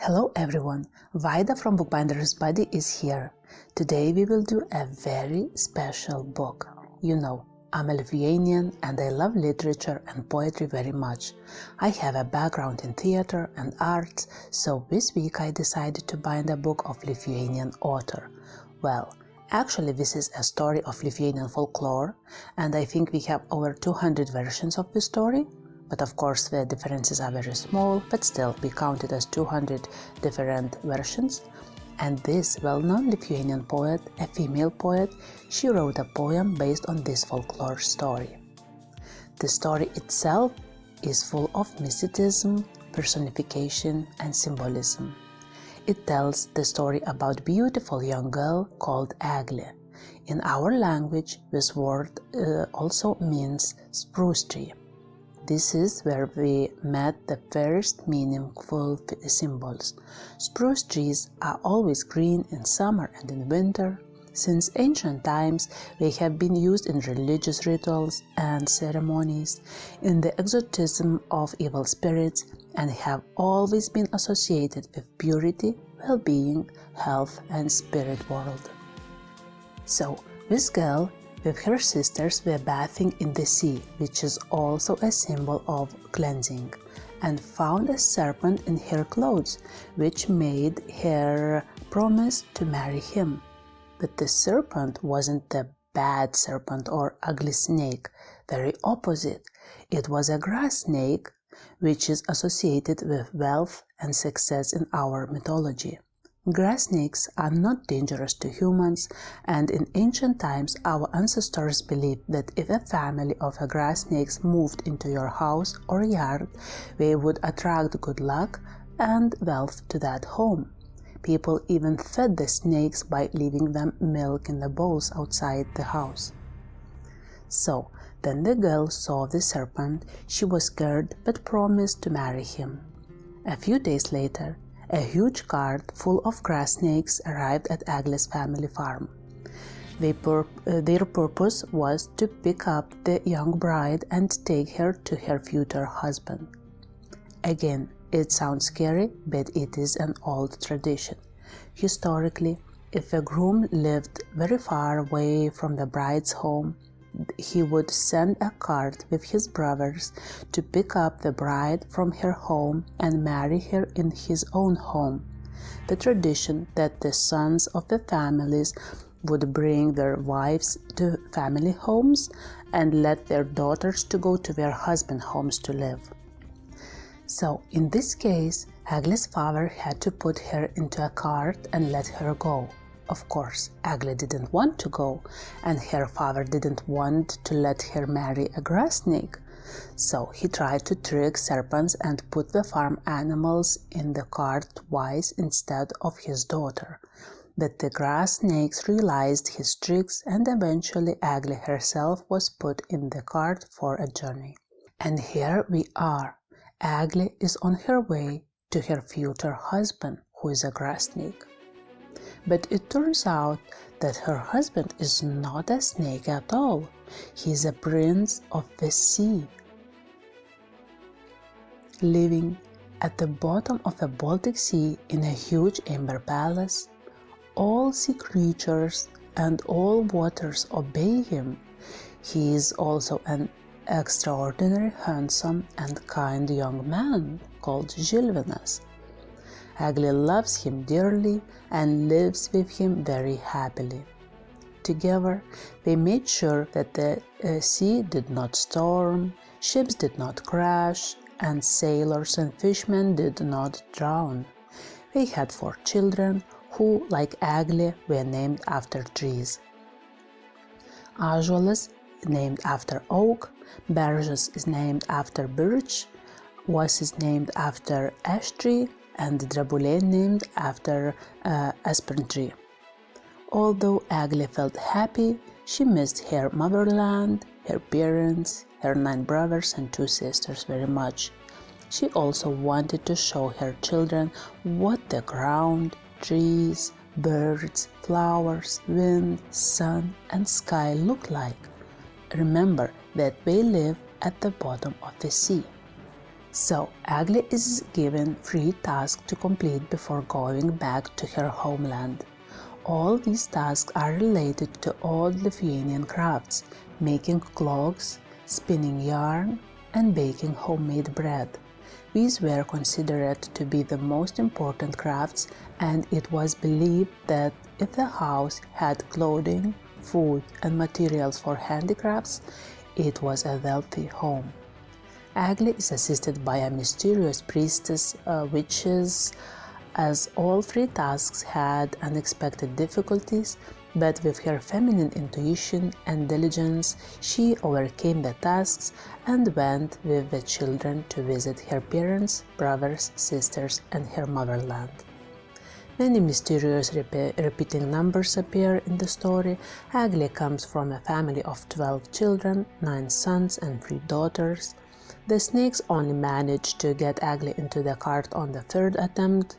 Hello everyone, Vaida from Bookbindersbuddy is here. Today we will do a very special book. You know, I'm a Lithuanian and I love literature and poetry very much. I have a background in theater and arts, so this week I decided to bind a book of Lithuanian author. Well, actually this is a story of Lithuanian folklore, and I think we have over 200 versions of the story. But of course the differences are very small, but still we count it as 200 different versions. And this well-known Lithuanian poet, a female poet, she wrote a poem based on this folklore story. The story itself is full of mysticism, personification and symbolism. It tells the story about a beautiful young girl called Egle. In our language, this word also means spruce tree. This is where we met the first meaningful symbols. Spruce trees are always green in summer and in winter. Since ancient times, they have been used in religious rituals and ceremonies, in the exorcism of evil spirits, and have always been associated with purity, well-being, health, and spirit world. So, this girl with her sisters were bathing in the sea, which is also a symbol of cleansing, and found a serpent in her clothes, which made her promise to marry him. But the serpent wasn't the bad serpent or ugly snake, very opposite. It was a grass snake, which is associated with wealth and success in our mythology. Grass snakes are not dangerous to humans, and in ancient times our ancestors believed that if a family of grass snakes moved into your house or yard, they would attract good luck and wealth to that home. People even fed the snakes by leaving them milk in the bowls outside the house. So, then the girl saw the serpent. She was scared but promised to marry him. A few days later, a huge cart full of grass snakes arrived at Egle's family farm. Their purpose was to pick up the young bride and take her to her future husband. Again, it sounds scary, but it is an old tradition. Historically, if a groom lived very far away from the bride's home, he would send a cart with his brothers to pick up the bride from her home and marry her in his own home. The tradition that the sons of the families would bring their wives to family homes and let their daughters to go to their husband homes to live. So, in this case, Egle's father had to put her into a cart and let her go. Of course, Egle didn't want to go, and her father didn't want to let her marry a grass snake. So he tried to trick serpents and put the farm animals in the cart twice instead of his daughter. But the grass snakes realized his tricks, and eventually Egle herself was put in the cart for a journey. And here we are. Egle is on her way to her future husband, who is a grass snake. But it turns out that her husband is not a snake at all. He is a prince of the sea, living at the bottom of the Baltic Sea in a huge amber palace. All sea creatures and all waters obey him. He is also an extraordinary, handsome and kind young man called Žilvinas. Egle loves him dearly and lives with him very happily. Together, they made sure that the sea did not storm, ships did not crash, and sailors and fishermen did not drown. They had 4 children who, like Egle, were named after trees. Ąžuolas, named after oak, Beržas is named after birch, Uosis is named after ash tree, and Drebulė named after aspen tree. Although Egle felt happy, she missed her motherland, her parents, her 9 brothers and 2 sisters very much. She also wanted to show her children what the ground, trees, birds, flowers, wind, sun and sky look like. Remember that they live at the bottom of the sea. So Egle is given 3 tasks to complete before going back to her homeland. All these tasks are related to old Lithuanian crafts, making clogs, spinning yarn, and baking homemade bread. These were considered to be the most important crafts, and it was believed that if the house had clothing, food, and materials for handicrafts, it was a wealthy home. Egle is assisted by a mysterious priestess, witches, as all 3 tasks had unexpected difficulties, but with her feminine intuition and diligence, she overcame the tasks and went with the children to visit her parents, brothers, sisters, and her motherland. Many mysterious repeating numbers appear in the story. Egle comes from a family of 12 children, 9 sons and 3 daughters. The snakes only managed to get Egle into the cart on the 3rd attempt.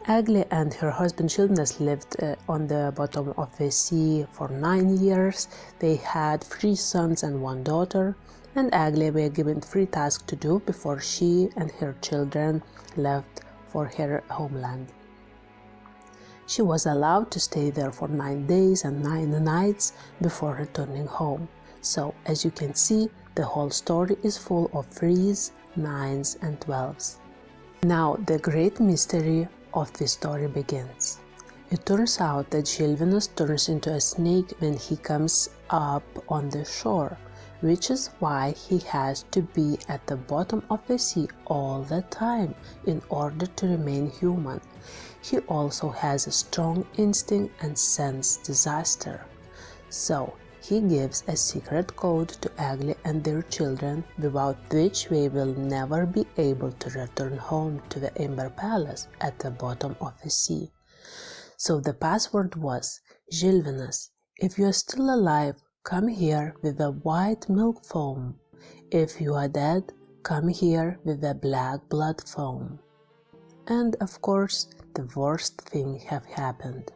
Egle and her husband Žilvinas lived on the bottom of the sea for 9 years. They had 3 sons and 1 daughter, and Egle were given 3 tasks to do before she and her children left for her homeland. She was allowed to stay there for 9 days and 9 nights before returning home. So, as you can see, the whole story is full of 3s, 9s, and 12s. Now, the great mystery of this story begins. It turns out that Žilvinas turns into a snake when he comes up on the shore, which is why he has to be at the bottom of the sea all the time in order to remain human. He also has a strong instinct and senses disaster. So, he gives a secret code to Egle and their children, without which they will never be able to return home to the Ember Palace at the bottom of the sea. So the password was, Žilvinas, if you are still alive, come here with a white milk foam. If you are dead, come here with a black blood foam. And of course, the worst thing have happened.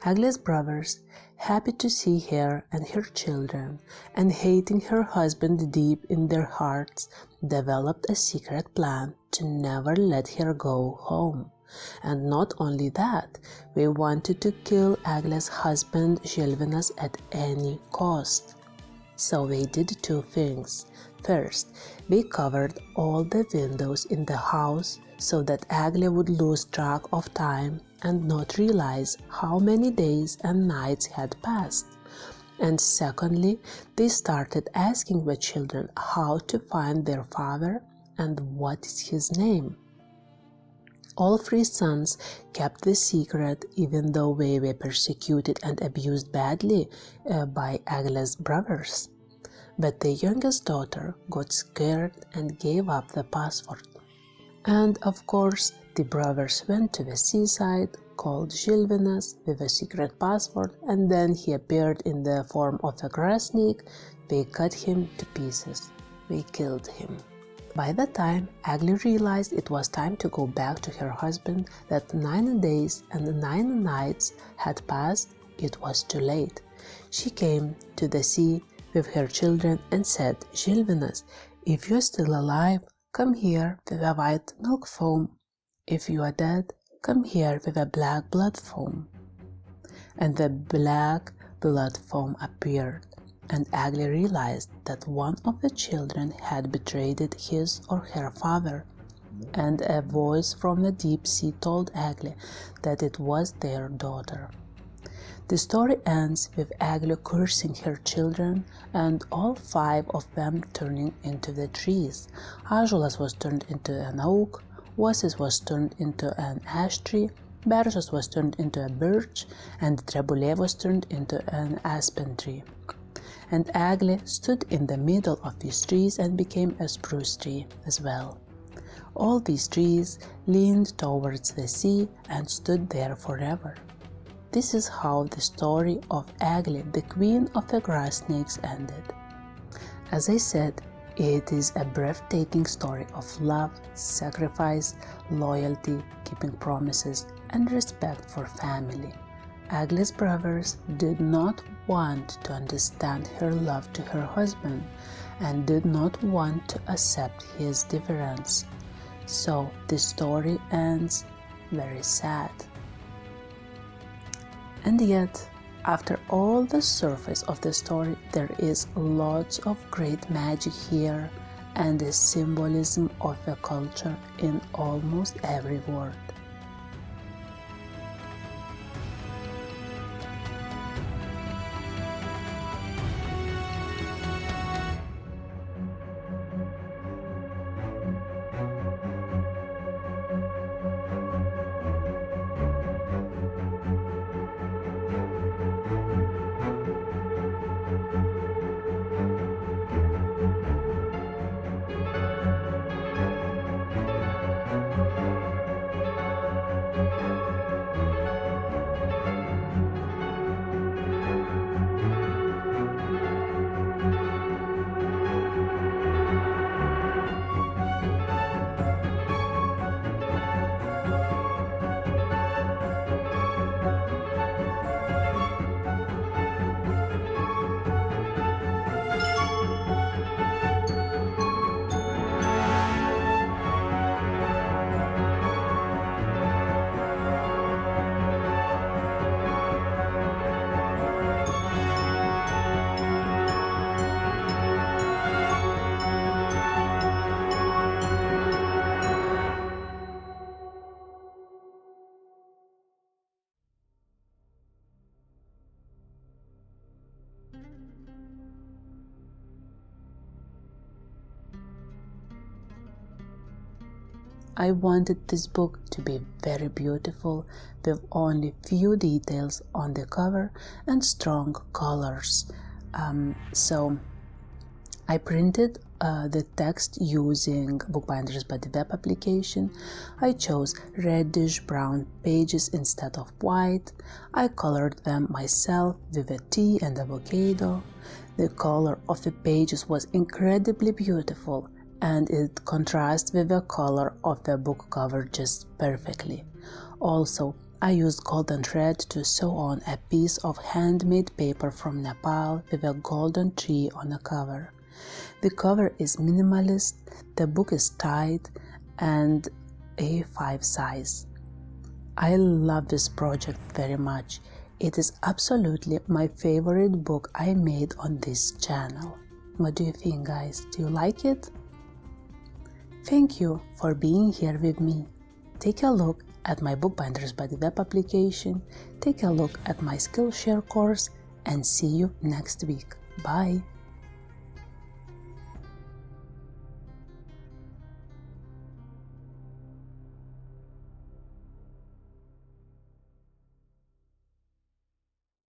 Egle's brothers, happy to see her and her children, and hating her husband deep in their hearts, developed a secret plan to never let her go home. And not only that, they wanted to kill Egle's husband Žilvinas at any cost. So they did 2 things. First, they covered all the windows in the house so that Egle would lose track of time and not realize how many days and nights had passed. And secondly, they started asking the children how to find their father and what is his name. All 3 sons kept the secret, even though they were persecuted and abused badly by Egle's brothers. But the youngest daughter got scared and gave up the password. And of course, the brothers went to the seaside, called Žilvinas with a secret password, and then he appeared in the form of a grass snake. They cut him to pieces. They killed him. By the time Egle realized it was time to go back to her husband, that 9 days and 9 nights had passed, it was too late. She came to the sea with her children and said, Žilvinas, if you're still alive, come here with a white milk foam. If you are dead, come here with a black blood foam. And the black blood foam appeared, and Egle realized that one of the children had betrayed his or her father, and a voice from the deep sea told Egle that it was their daughter. The story ends with Egle cursing her children and all 5 of them turning into the trees. Ąžuolas was turned into an oak, Uosis was turned into an ash tree, Beržas was turned into a birch, and Drebulė was turned into an aspen tree. And Egle stood in the middle of these trees and became a spruce tree as well. All these trees leaned towards the sea and stood there forever. This is how the story of Egle, the queen of the grass snakes, ended. As I said, it is a breathtaking story of love, sacrifice, loyalty, keeping promises, and respect for family. Egle's brothers did not want to understand her love to her husband and did not want to accept his difference. So the story ends very sad. And yet, after all the surface of the story, there is lots of great magic here and the symbolism of a culture in almost every word. I wanted this book to be very beautiful with only few details on the cover and strong colors. So I printed the text using Bookbindersbuddy web application. I chose reddish brown pages instead of white. I colored them myself with a tea and avocado. The color of the pages was incredibly beautiful, and it contrasts with the color of the book cover just perfectly. Also, I used golden thread to sew on a piece of handmade paper from Nepal with a golden tree on the cover. The cover is minimalist, the book is tight and A5 size. I love this project very much. It is absolutely my favorite book I made on this channel. What do you think, guys? Do you like it? Thank you for being here with me. Take a look at my Bookbindersbuddy web application, take a look at my Skillshare course, and see you next week. Bye!